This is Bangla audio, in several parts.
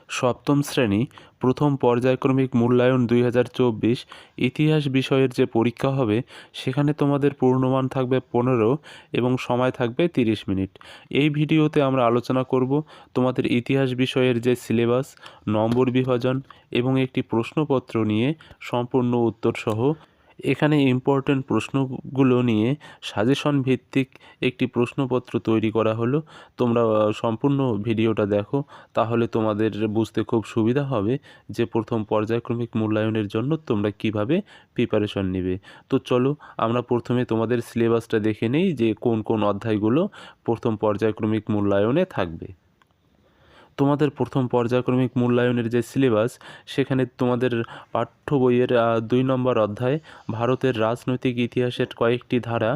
সপ্তম শ্রেণী প্রথম পর্যায়ক্রমিক মূল্যায়ন 2024 ইতিহাস বিষয়ের যে পরীক্ষা হবে সেখানে তোমাদের পূর্ণমান থাকবে 15 এবং সময় থাকবে 30 মিনিট। এই ভিডিওতে আমরা আলোচনা করব তোমাদের ইতিহাস বিষয়ের যে সিলেবাস, নম্বর বিভাজন এবং একটি প্রশ্নপত্র নিয়ে সম্পূর্ণ উত্তরসহ। এখানে ইম্পর্ট্যান্ট প্রশ্নগুলো নিয়ে সাজেশন ভিত্তিক একটি প্রশ্নপত্র তৈরি করা হলো। তোমরা সম্পূর্ণ ভিডিওটা দেখো, তাহলে তোমাদের বুঝতে খুব সুবিধা হবে যে প্রথম পর্যায়ক্রমিক মূল্যায়নের জন্য তোমরা কিভাবে প্রিপারেশন নেবে। তো চলো আমরা প্রথমে তোমাদের সিলেবাসটা দেখে নেই যে কোন কোন অধ্যায়গুলো প্রথম পর্যায়ক্রমিক মূল্যায়নে থাকবে। তোমাদের প্রথম পর্যায়ক্রমিক মূল্যায়নের যে সিলেবাস, সেখানে তোমাদের পাঠ্য বইয়ের 2 নম্বর অধ্যায় ভারতের রাজনৈতিক ইতিহাসের কয়েকটি ধারা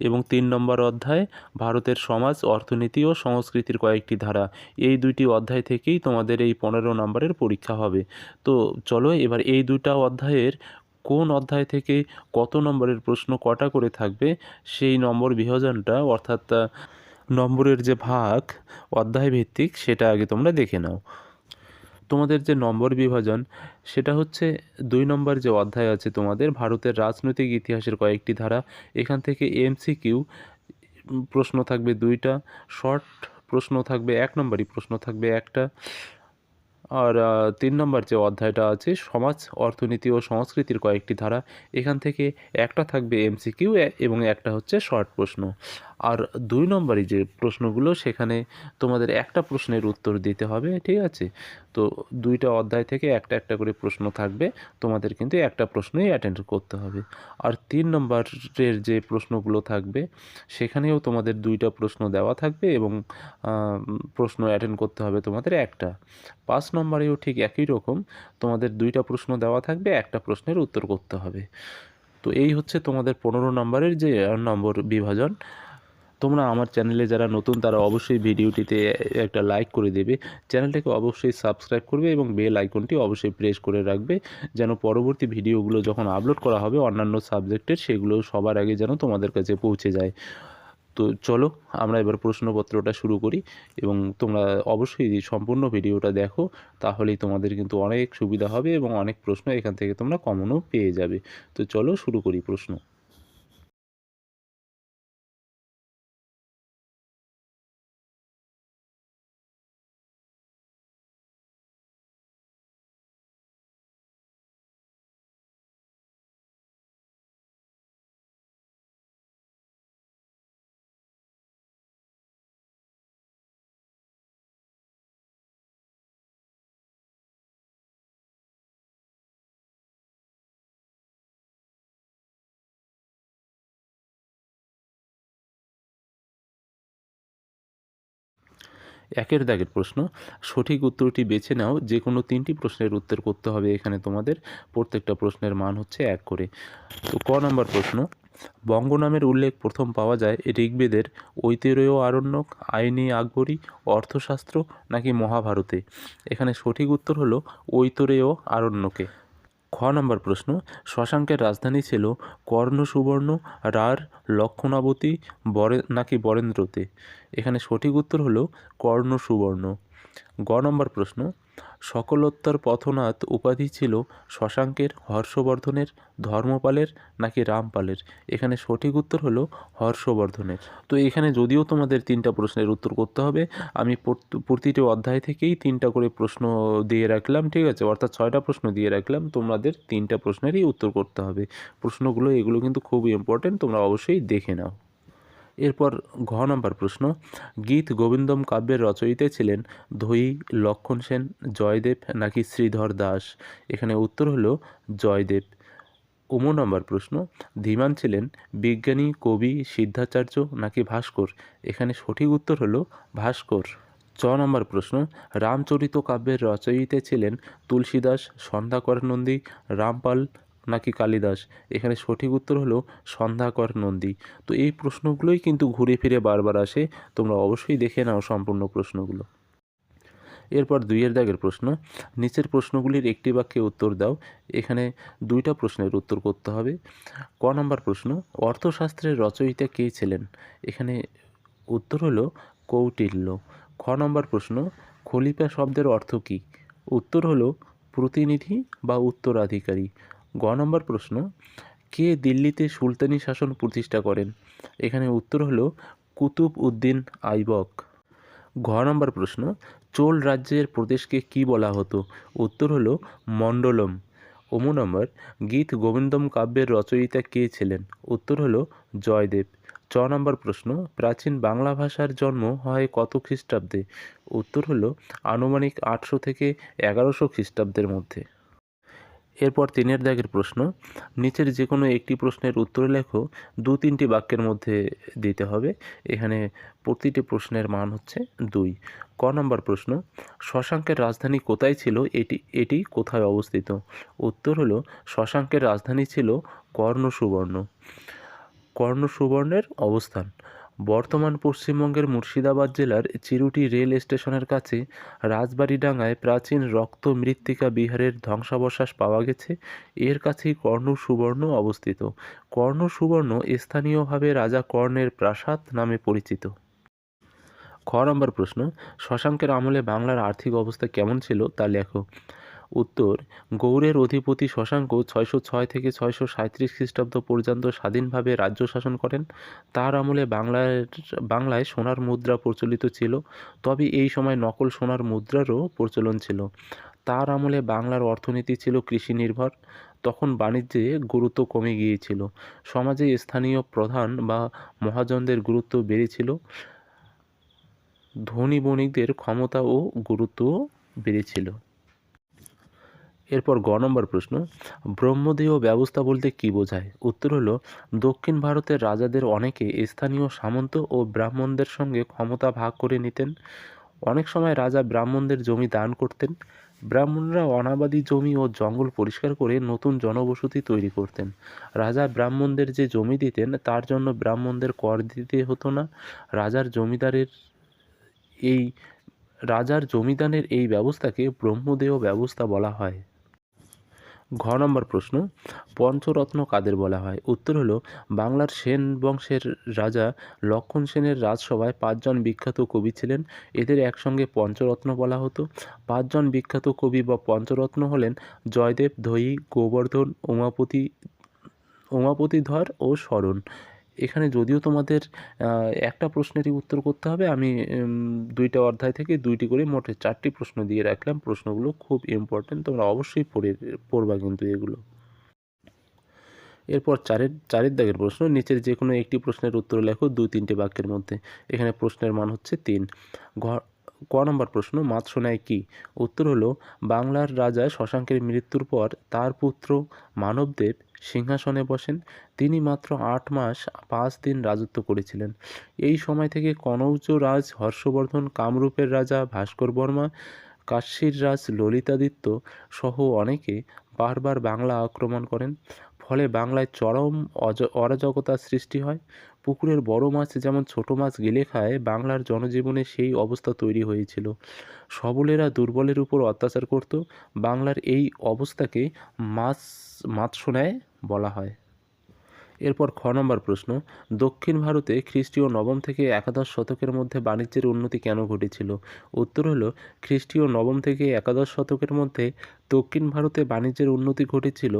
এবং 3 নম্বর অধ্যায় ভারতের সমাজ, অর্থনীতি ও সংস্কৃতির কয়েকটি ধারা, এই দুইটি অধ্যায় থেকেই তোমাদের এই 15 নম্বরের পরীক্ষা হবে। তো চলো এবার এই দুইটা অধ্যায়ের কোন অধ্যায় থেকে কত নম্বরের প্রশ্ন কটা করে থাকবে সেই নম্বর বিভাজনটা, অর্থাৎ নম্বরের যে ভাগ অধ্যায় ভিত্তিক, সেটা আগে তোমরা দেখে নাও। তোমাদের যে নম্বর বিভাজন সেটা হচ্ছে 2 নম্বর যে অধ্যায় আছে তোমাদের ভারতের রাজনৈতিক ইতিহাসের কয়েকটি ধারা, এখান থেকে এমসিকিউ প্রশ্ন থাকবে 2টা, শর্ট প্রশ্ন থাকবে 1 নম্বরই প্রশ্ন থাকবে একটা। আর 3 নম্বর যে অধ্যায়টা আছে সমাজ, অর্থনীতি ও সংস্কৃতির কয়েকটি ধারা, এখান থেকে একটা থাকবে এমসিকিউ এবং একটা হচ্ছে শর্ট প্রশ্ন। আর 2 নম্বরই যে প্রশ্নগুলো সেখানে তোমাদের একটা প্রশ্নের উত্তর দিতে হবে, ঠিক আছে? তো 2টা অধ্যায় থেকে একটা একটা করে প্রশ্ন থাকবে, তোমাদের কিন্তু একটা প্রশ্নই অ্যাটেন্ড করতে হবে। আর 3 নম্বরের যে প্রশ্নগুলো থাকবে সেখানেও তোমাদের 2টা প্রশ্ন দেওয়া থাকবে এবং প্রশ্ন অ্যাটেন্ড করতে হবে তোমাদের একটা। 5 নম্বরেও ঠিক একই রকম, তোমাদের 2টা প্রশ্ন দেওয়া থাকবে, একটা প্রশ্নের উত্তর করতে হবে। তো এই হচ্ছে তোমাদের 15 নম্বরের যে নম্বর বিভাজন। তোমরা আমার চ্যানেলে যারা নতুন তারা অবশ্যই ভিডিওটিতে একটা লাইক করে দেবে, চ্যানেলটাকে অবশ্যই সাবস্ক্রাইব করবে এবং বেল আইকনটি অবশ্যই প্রেস করে রাখবে, যেন পরবর্তী ভিডিওগুলো যখন আপলোড করা হবে অন্যান্য সাবজেক্টের, সেগুলো সবার আগে যেন তোমাদের কাছে পৌঁছে যায়। তো চলো আমরা এবার প্রশ্নপত্রটা শুরু করি এবং তোমরা অবশ্যই সম্পূর্ণ ভিডিওটা দেখো, তাহলেই তোমাদের কিন্তু অনেক সুবিধা হবে এবং অনেক প্রশ্ন এখান থেকে তোমরা কমনও পেয়ে যাবে। তো চলো শুরু করি প্রশ্ন। একের দাগের প্রশ্ন, সঠিক উত্তরটি বেছে নাও। যে কোনো 3টি প্রশ্নের উত্তর করতে হবে এখানে তোমাদের, প্রত্যেকটা প্রশ্নের মান হচ্ছে 1 করে। তো ক নম্বর প্রশ্ন, বঙ্গ নামের উল্লেখ প্রথম পাওয়া যায় ঋগ্বেদের, ঐতরেয় আরণ্যক, আইনে আকবরী, অর্থশাস্ত্র নাকি মহাভারতে? এখানে সঠিক উত্তর হলো ঐতরেয় আরণ্যকে। খ নম্বর প্রশ্ন, শশাঙ্কের রাজধানী ছিল কর্ণ সুবর্ণ, রার, লক্ষণাবতী, নাকি বরেন্দ্রতে? এখানে সঠিক উত্তর হলো কর্ণ সুবর্ণ। গ নম্বর প্রশ্ন, সকলোত্তর পথনাথ উপাধি ছিল শশাঙ্কের, হর্ষবর্ধনের, ধর্মপালের নাকি রামপালের? এখানে সঠিক উত্তর হলো হর্ষবর্ধনের। তো এখানে যদিও তোমাদের 3টা প্রশ্নের উত্তর করতে হবে, আমি প্রতিটি অধ্যায় থেকেই 3টা করে প্রশ্ন দিয়ে রাখলাম, ঠিক আছে? অর্থাৎ 6টা প্রশ্ন দিয়ে রাখলাম, তোমাদের 3টা প্রশ্নেরই উত্তর করতে হবে। প্রশ্নগুলো এগুলো কিন্তু খুবই ইম্পর্টেন্ট, তোমরা অবশ্যই দেখে নাও। এরপর ঘ নম্বর প্রশ্ন, গীত গোবিন্দম কাব্যের রচয়িতা ছিলেন ধৈ, লক্ষণ সেন, জয়দেব নাকি শ্রীধর দাস? এখানে উত্তর হলো জয়দেব। উম নম্বর প্রশ্ন, ধীমান ছিলেন বিজ্ঞানী, কবি, সিদ্ধাচার্য নাকি ভাস্কর? এখানে সঠিক উত্তর হলো ভাস্কর। চ নম্বর প্রশ্ন, রামচরিত কাব্যের রচয়িতা ছিলেন তুলসীদাস, সন্ধ্যাকর নন্দী, রামপাল নাকি কালিদাস? এখানে সঠিক উত্তর হলো সন্ধ্যাকর নন্দী। তো এই প্রশ্নগুলোই কিন্তু ঘুরে ফিরে বারবার আসে, তোমরা অবশ্যই দেখে নাও সম্পূর্ণ প্রশ্নগুলো। এরপর 2 দাগের প্রশ্ন, নিচের প্রশ্নগুলির একটি বাক্যে উত্তর দাও। এখানে 2টা প্রশ্নের উত্তর করতে হবে। ক নম্বর প্রশ্ন, অর্থশাস্ত্রের রচয়িতা কে ছিলেন? এখানে উত্তর হলো কৌটিল্য। খ নম্বর প্রশ্ন, খলিফা শব্দের অর্থ কী? উত্তর হলো প্রতিনিধি বা উত্তরাধিকারী। গ নম্বর প্রশ্ন, কে দিল্লিতে সুলতানি শাসন প্রতিষ্ঠা করেন? এখানে উত্তর হলো কুতুব উদ্দিন আইবক। ঘ নম্বর প্রশ্ন, চোল রাজ্যের প্রদেশকে কি বলা হতো? উত্তর হলো মণ্ডলম। নম্বর, গীত গোবিন্দম কাব্যের রচয়িতা কে ছিলেন? উত্তর হলো জয়দেব। চ নম্বর প্রশ্ন, প্রাচীন বাংলা ভাষার জন্ম হয় কত খ্রিস্টাব্দে? উত্তর হলো আনুমানিক 800 থেকে 1100 খ্রিস্টাব্দের মধ্যে। এরপর 3 দাগের প্রশ্ন, নিচের যে কোনো একটি প্রশ্নের উত্তর লেখো, 2-3টি বাক্যের মধ্যে দিতে হবে। এখানে প্রতিটি প্রশ্নের মান হচ্ছে 2। ক নম্বর প্রশ্ন, শশাঙ্কের রাজধানী কোথায় ছিল? এটি কোথায় অবস্থিত? উত্তর হলো শশাঙ্কের রাজধানী ছিল কর্ণসুবর্ণ। কর্ণসুবর্ণের অবস্থান বর্তমান পশ্চিমবঙ্গের মুর্শিদাবাদ জেলার চিরুটি রেল স্টেশনের কাছে রাজবাড়িডাঙ্গায় প্রাচীন রক্ত মৃত্তিকা বিহারের ধ্বংসাবশেষ পাওয়া গেছে। এর কাছেই কর্ণসুবর্ণ অবস্থিত। কর্ণসুবর্ণ স্থানীয়ভাবে রাজা কর্ণের প্রাসাদ নামে পরিচিত। খ নম্বর প্রশ্ন, শশাঙ্কের আমলে বাংলার আর্থিক অবস্থা কেমন ছিল তা লেখো। উত্তর, গৌড়ের অধিপতি শশাঙ্ক 606 থেকে 637 খ্রিস্টাব্দ পর্যন্ত স্বাধীনভাবে রাজ্য শাসন করেন। তার আমলে বাংলায় সোনার মুদ্রা প্রচলিত ছিল, তবে এই সময় নকল সোনার মুদ্রারও প্রচলন ছিল। তার আমলে বাংলার অর্থনীতি ছিল কৃষি নির্ভর। তখন বাণিজ্যে গুরুত্ব কমে গিয়েছিল। সমাজে স্থানীয় প্রধান বা মহাজনদের গুরুত্ব বেড়েছিল। ধনী বণিকদের ক্ষমতা ও গুরুত্বও বেড়েছিল। এরপর গ নম্বর প্রশ্ন, ব্রহ্মদেহ ব্যবস্থা বলতে কী বোঝায়? উত্তর হলো দক্ষিণ ভারতের রাজাদের অনেকে স্থানীয় সামন্ত ও ব্রাহ্মণদের সঙ্গে ক্ষমতা ভাগ করে নিতেন। অনেক সময় রাজা ব্রাহ্মণদের জমি দান করতেন। ব্রাহ্মণরা অনাবাদি জমি ও জঙ্গল পরিষ্কার করে নতুন জনবসতি তৈরি করতেন। রাজা ব্রাহ্মণদের যে জমি দিতেন তার জন্য ব্রাহ্মণদের কর দিতে হতো না। রাজার এই জমিদানের এই ব্যবস্থাকে ব্রহ্মদেহ ব্যবস্থা বলা হয়। ঘ নম্বর প্রশ্ন, পঞ্চরত্ন কাদের বলা হয়? উত্তর হলো বাংলার সেন বংশের রাজা লক্ষণ সেনের রাজসভায় 5 জন বিখ্যাত কবি ছিলেন। এদের একসঙ্গে পঞ্চরত্ন বলা হতো। 5 জন বিখ্যাত কবি বা পঞ্চরত্ন হলেন জয়দেব, দয়ী, গোবর্ধন, উমাপতিধর ও শরণ। এখানে যদিও তোমাদের একটা প্রশ্নেরই উত্তর করতে হবে, আমি 2টা অধ্যায় থেকে 2টি করে মোটে 4টি প্রশ্ন দিয়ে রাখলাম। প্রশ্নগুলো খুব ইম্পর্টেন্ট, তোমরা অবশ্যই পড়বা কিন্তু এগুলো। এরপর চারের দাগের প্রশ্ন, নিচের যে কোনো একটি প্রশ্নের উত্তর লেখো 2-3টি বাক্যের মধ্যে। এখানে প্রশ্নের মান হচ্ছে 3। ক নম্বর প্রশ্ন, মাৎস্যন্যায় কী? উত্তর হলো বাংলার রাজা শশাঙ্কের মৃত্যুর পর তার পুত্র মানবদেব সিংহাসনে বসেন। তিনি মাত্র 8 মাস 5 দিন রাজত্ব করেছিলেন। এই সময় থেকে কনৌজ রাজ হর্ষবর্ধন, কামরূপের রাজা ভাস্কর বর্মা, কাশ্মীর রাজ ললিতাদিত্য সহ অনেকে বারবার বাংলা আক্রমণ করেন। ফলে বাংলায় চরম অরাজকতার সৃষ্টি হয়। পুকুরের বড় মাছ যেমন ছোট মাছ গিলে খায়, বাংলার জনজীবনে সেই অবস্থা তৈরি হয়েছিল। সবলেরা দুর্বলের উপর অত্যাচার করত। বাংলার এই অবস্থাকে মাৎস্যন্যায় বলা হয়। এরপর খ নম্বর প্রশ্ন, দক্ষিণ ভারতে খ্রিস্টীয় নবম থেকে একাদশ শতকের মধ্যে বাণিজ্যের উন্নতি কেন ঘটেছিল? উত্তর হলো খ্রিস্টীয় নবম থেকে একাদশ শতকের মধ্যে দক্ষিণ ভারতে বাণিজ্যের উন্নতি ঘটেছিল।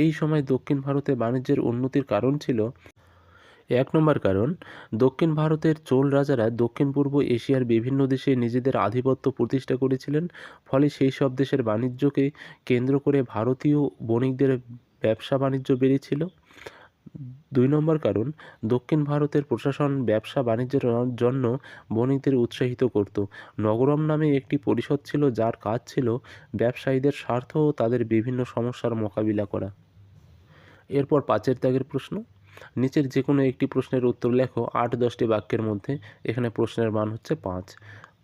এই সময় দক্ষিণ ভারতে বাণিজ্যের উন্নতির কারণ ছিল, 1 নম্বর কারণ, দক্ষিণ ভারতের চোল রাজারা দক্ষিণ পূর্ব এশিয়ার বিভিন্ন দেশে নিজেদের আধিপত্য প্রতিষ্ঠা করেছিলেন। ফলে সেই সব দেশের বাণিজ্যকে কেন্দ্র করে ভারতীয় বণিকদের ব্যবসা বাণিজ্য বেড়েছিল। 2 নম্বর কারণ, দক্ষিণ ভারতের প্রশাসন ব্যবসা বাণিজ্যের জন্য বণিকদের উৎসাহিত করত। নগরম নামে একটি পরিষদ ছিল যার কাজ ছিল ব্যবসায়ীদের স্বার্থ ও তাদের বিভিন্ন সমস্যার মোকাবিলা করা। এরপর 5 দাগের প্রশ্ন, নিচের যে কোনো একটি প্রশ্নের উত্তর লেখো 8-10টি বাক্যের মধ্যে। এখানে প্রশ্নের মান হচ্ছে 5।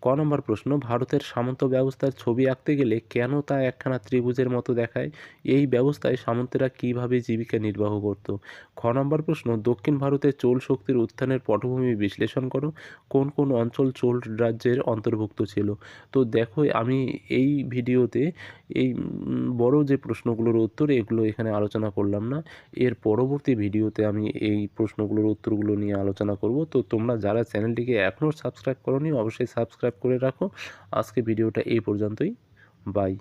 ক নম্বর প্রশ্ন, ভারতের সামন্ত ব্যবস্থার ছবি আঁকতে গেলে কেন তা একখানা ত্রিভুজের মতো দেখায়? এই ব্যবস্থায় সামন্তরা কীভাবে জীবিকা নির্বাহ করত? খ নম্বর প্রশ্ন, দক্ষিণ ভারতে চোল শক্তির উত্থানের পটভূমি বিশ্লেষণ করো। কোন কোন অঞ্চল চোল রাজ্যের অন্তর্ভুক্ত ছিল? তো দেখো, আমি এই ভিডিওতে এই বড় যে প্রশ্নগুলোর উত্তর এগুলো এখানে আলোচনা করলাম না। এর পরবর্তী ভিডিওতে আমি এই প্রশ্নগুলোর উত্তরগুলো নিয়ে আলোচনা করব। তো তোমরা যারা চ্যানেলটিকে এখনও সাবস্ক্রাইব করোনি অবশ্যই সাবস্ক্রাইব করে রাখো। আজকে ভিডিওটা এই পর্যন্তই। বাই।